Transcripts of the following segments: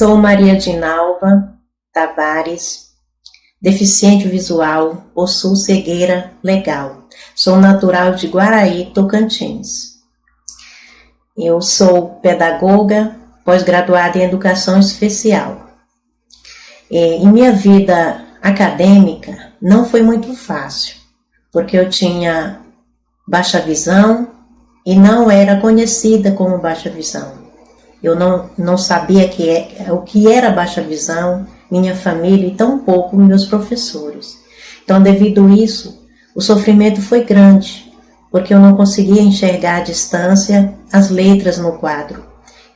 Sou Maria Dinalva Tavares, deficiente visual, possuo cegueira legal. Sou natural de Guaraí, Tocantins. Eu sou pedagoga, pós-graduada em educação especial. Em minha vida acadêmica não foi muito fácil, porque eu tinha baixa visão e não era conhecida como baixa visão. Eu não sabia o que era baixa visão, minha família e tampouco meus professores. Então, devido a isso, o sofrimento foi grande, porque eu não conseguia enxergar à distância as letras no quadro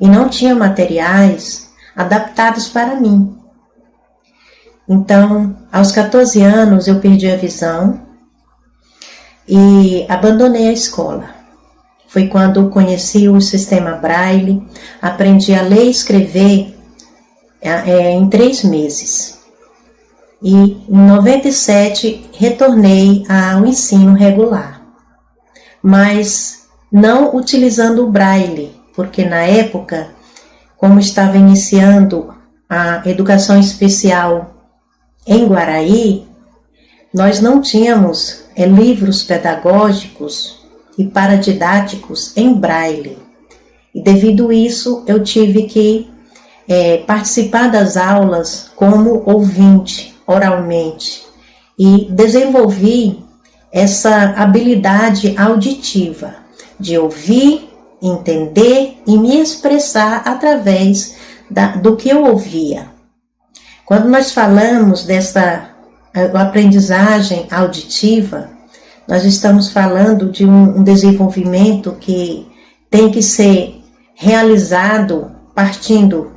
e não tinha materiais adaptados para mim. Então, aos 14 anos, eu perdi a visão e abandonei a escola. Foi quando conheci o sistema Braille, aprendi a ler e escrever em 3 meses. E em 97 retornei ao ensino regular, mas não utilizando o Braille, porque na época, como estava iniciando a educação especial em Guaraí, nós não tínhamos livros pedagógicos e paradidáticos em Braille. E devido a isso, eu tive que participar das aulas como ouvinte, oralmente. E desenvolvi essa habilidade auditiva de ouvir, entender e me expressar através do que eu ouvia. Quando nós falamos dessa aprendizagem auditiva, nós estamos falando de um desenvolvimento que tem que ser realizado partindo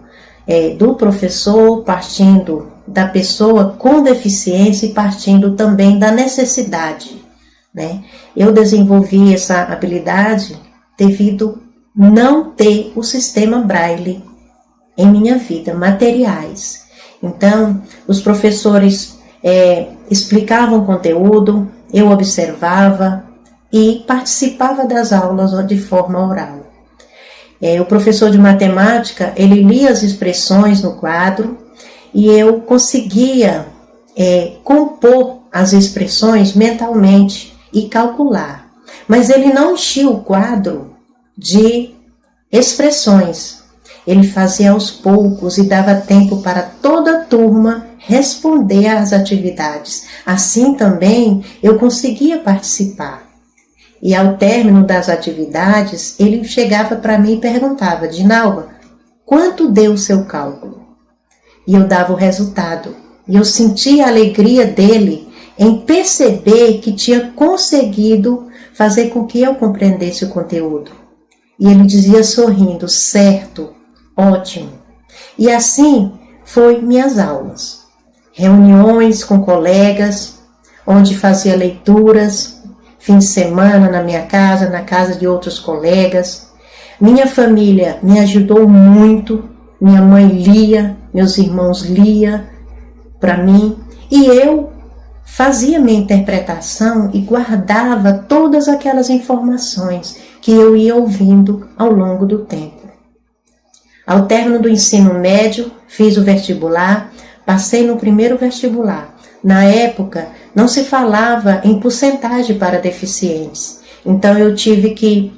do professor, partindo da pessoa com deficiência e partindo também da necessidade, né? Eu desenvolvi essa habilidade devido não ter o sistema Braille em minha vida, materiais. Então, os professores explicavam o conteúdo, eu observava e participava das aulas de forma oral. O professor de matemática, ele lia as expressões no quadro e eu conseguia compor as expressões mentalmente e calcular. Mas ele não enchia o quadro de expressões. Ele fazia aos poucos e dava tempo para toda a turma responder às atividades. Assim também eu conseguia participar. E ao término das atividades, ele chegava para mim e perguntava: Dinalva, quanto deu o seu cálculo? E eu dava o resultado. E eu sentia a alegria dele em perceber que tinha conseguido fazer com que eu compreendesse o conteúdo. E ele dizia sorrindo: certo, ótimo. E assim foi minhas aulas. Reuniões com colegas, onde fazia leituras, fim de semana na minha casa, na casa de outros colegas. Minha família me ajudou muito, minha mãe lia, meus irmãos liam para mim, e eu fazia minha interpretação e guardava todas aquelas informações que eu ia ouvindo ao longo do tempo. Ao término do ensino médio, fiz o vestibular, passei no primeiro vestibular. Na época, não se falava em porcentagem para deficientes. Então, eu tive que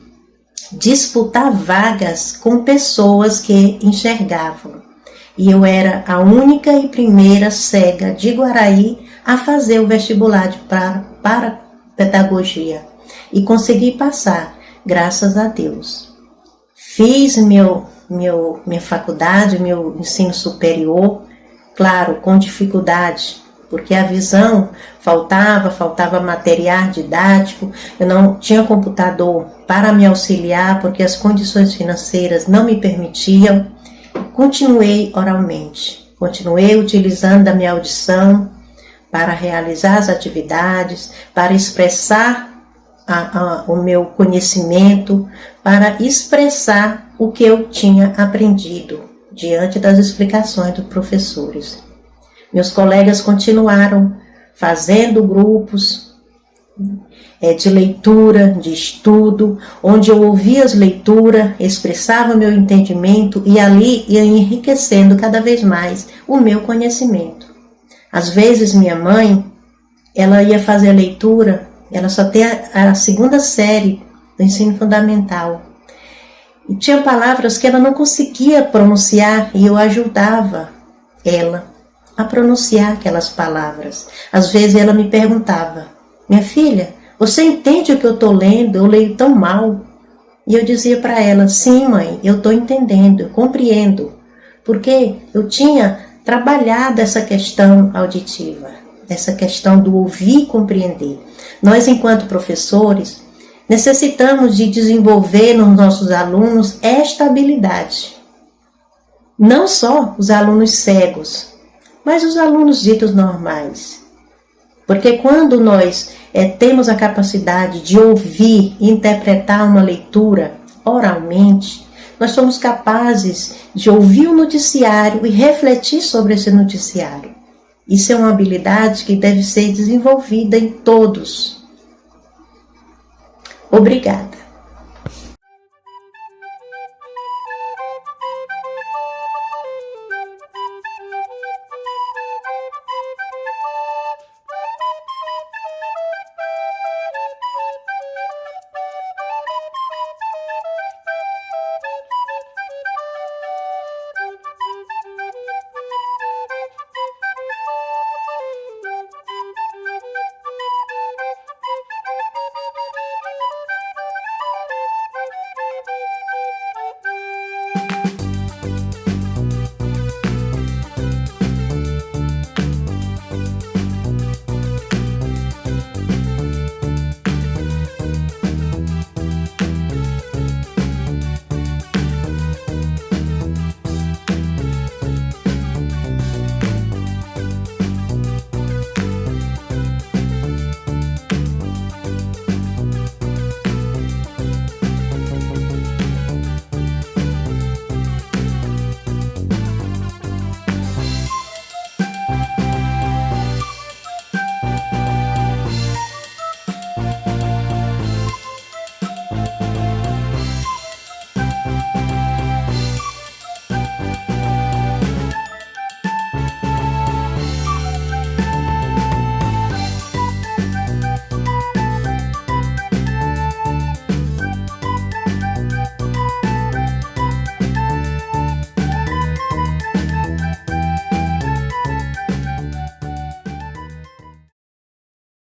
disputar vagas com pessoas que enxergavam. E eu era a única e primeira cega de Guaraí a fazer o vestibular para pedagogia. E consegui passar, graças a Deus. Fiz minha faculdade, meu ensino superior, claro, com dificuldade, porque a visão faltava material didático, eu não tinha computador para me auxiliar, porque as condições financeiras não me permitiam. Continuei oralmente, continuei utilizando a minha audição para realizar as atividades, para expressar o meu conhecimento, para expressar o que eu tinha aprendido diante das explicações dos professores. Meus colegas continuaram fazendo grupos de leitura, de estudo, onde eu ouvia as leituras, expressava meu entendimento e ali ia enriquecendo cada vez mais o meu conhecimento. Às vezes minha mãe, ela ia fazer a leitura, ela só tem a segunda série do ensino fundamental. E tinha palavras que ela não conseguia pronunciar e eu ajudava ela a pronunciar aquelas palavras. Às vezes ela me perguntava: minha filha, você entende o que eu estou lendo? Eu leio tão mal. E eu dizia para ela: sim, mãe, eu estou entendendo, eu compreendo. Porque eu tinha trabalhado essa questão auditiva, essa questão do ouvir e compreender. Nós, enquanto professores, necessitamos de desenvolver nos nossos alunos esta habilidade. Não só os alunos cegos, mas os alunos ditos normais. Porque quando nós temos a capacidade de ouvir e interpretar uma leitura oralmente, nós somos capazes de ouvir o noticiário e refletir sobre esse noticiário. Isso é uma habilidade que deve ser desenvolvida em todos. Obrigada.